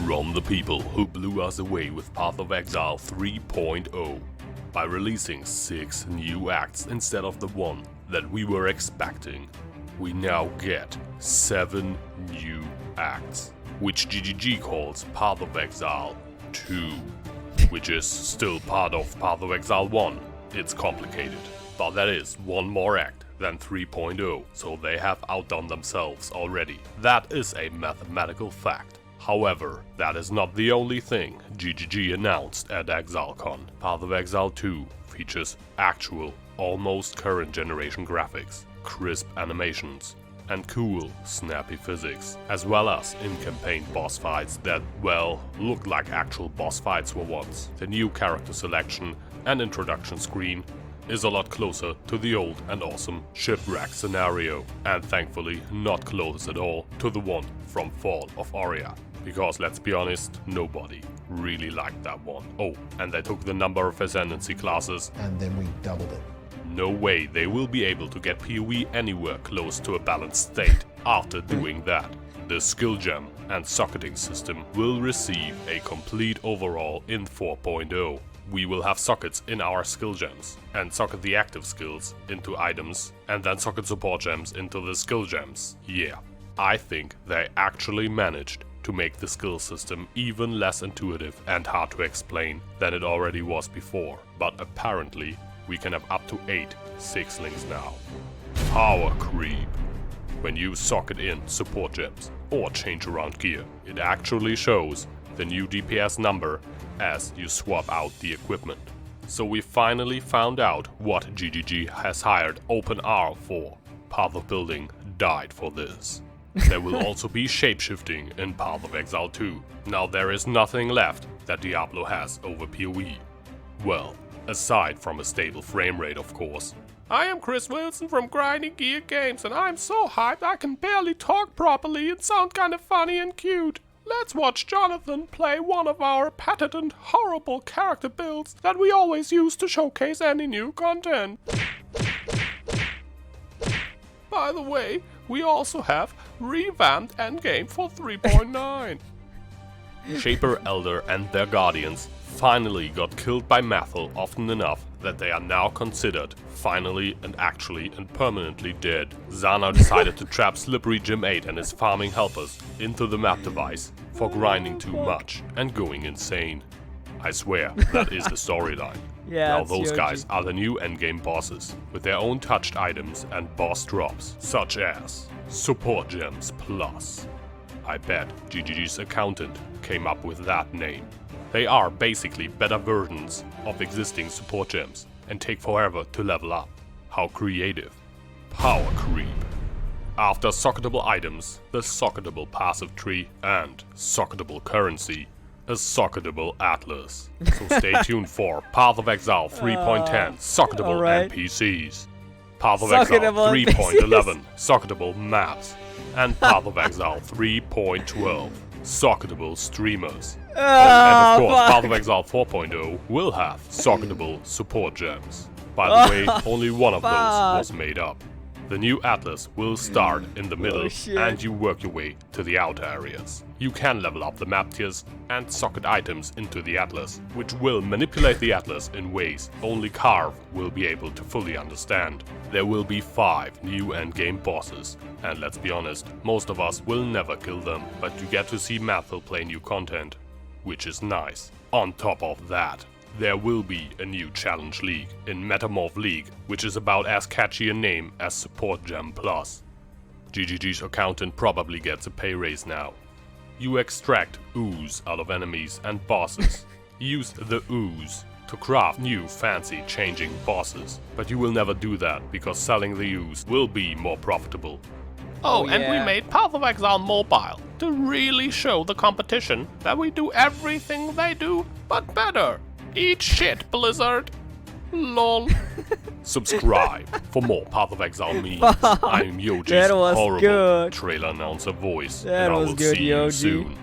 From the people who blew us away with Path of Exile 3.0 by releasing 6 new acts instead of the one that we were expecting, we now get 7 new acts, which GGG calls Path of Exile 2, which is still part of Path of Exile 1. It's complicated, but that is one more act than 3.0, so they have outdone themselves already. That is a mathematical fact. However, that is not the only thing GGG announced at ExileCon. Path of Exile 2 features actual, almost current generation graphics, crisp animations, and cool, snappy physics, as well as in-campaign boss fights that, well, look like actual boss fights for once. The new character selection and introduction screen is a lot closer to the old and awesome shipwreck scenario, and thankfully not close at all to the one from Fall of Aria. Because let's be honest, nobody really liked that one. Oh, and they took the number of ascendancy classes, and then we doubled it. No way they will be able to get PoE anywhere close to a balanced state after doing that. The skill gem and socketing system will receive a complete overhaul in 4.0. We will have sockets in our skill gems, and socket the active skills into items, and then socket support gems into the skill gems. Yeah, I think they actually managed to make the skill system even less intuitive and hard to explain than it already was before. But apparently, we can have up to 8 sixlings now. Power creep. When you socket in support gems or change around gear, it actually shows the new DPS number as you swap out the equipment. So we finally found out what GGG has hired OpenR for. Path of Building died for this. There will also be shapeshifting in Path of Exile 2. Now there is nothing left that Diablo has over PoE. Well, aside from a stable frame rate, of course. I am Chris Wilson from Grinding Gear Games, and I'm so hyped I can barely talk properly and sound kinda funny and cute. Let's watch Jonathan play one of our patented horrible character builds that we always use to showcase any new content. By the way, we also have revamped Endgame for 3.9. Shaper, Elder and their guardians finally got killed by Mathel often enough that they are now considered finally and actually and permanently dead. Zana decided to trap Slippery Jim 8 and his farming helpers into the map device for grinding too much and going insane. I swear, that is the storyline. Yeah, now those YOJI. guys are the new endgame bosses, with their own touched items and boss drops, such as Support Gems Plus. I bet GGG's accountant came up with that name. They are basically better versions of existing support gems and take forever to level up. How creative. Power creep. After socketable items, the socketable passive tree, and socketable currency, a socketable atlas. So stay tuned for Path of Exile 3.10 socketable alright. NPCs, Path of Exile Socketable 3.11 socketable maps, and Path of Exile 3.12 socketable streamers. And of course, Path of Exile 4.0 will have socketable support gems. By the way, only one of those was made up. The new atlas will start in the middle and you work your way to the outer areas. You can level up the map tiers and socket items into the atlas, which will manipulate the atlas in ways only Carve will be able to fully understand. There will be 5 new endgame bosses, and let's be honest, most of us will never kill them, but you get to see Mathel play new content, which is nice. On top of that, there will be a new challenge league in Metamorph League, which is about as catchy a name as Support Gem Plus. GGG's accountant probably gets a pay raise now. You extract ooze out of enemies and bosses. Use the ooze to craft new fancy changing bosses, but you will never do that because selling the ooze will be more profitable. Oh, and we made Path of Exile mobile to really show the competition that we do everything they do, but better. Eat shit, Blizzard. Lol. Subscribe for more Path of Exile memes. I'm YOJI's That was horrible good. trailer announcer voice, That and I was will good, see you YOJI. soon.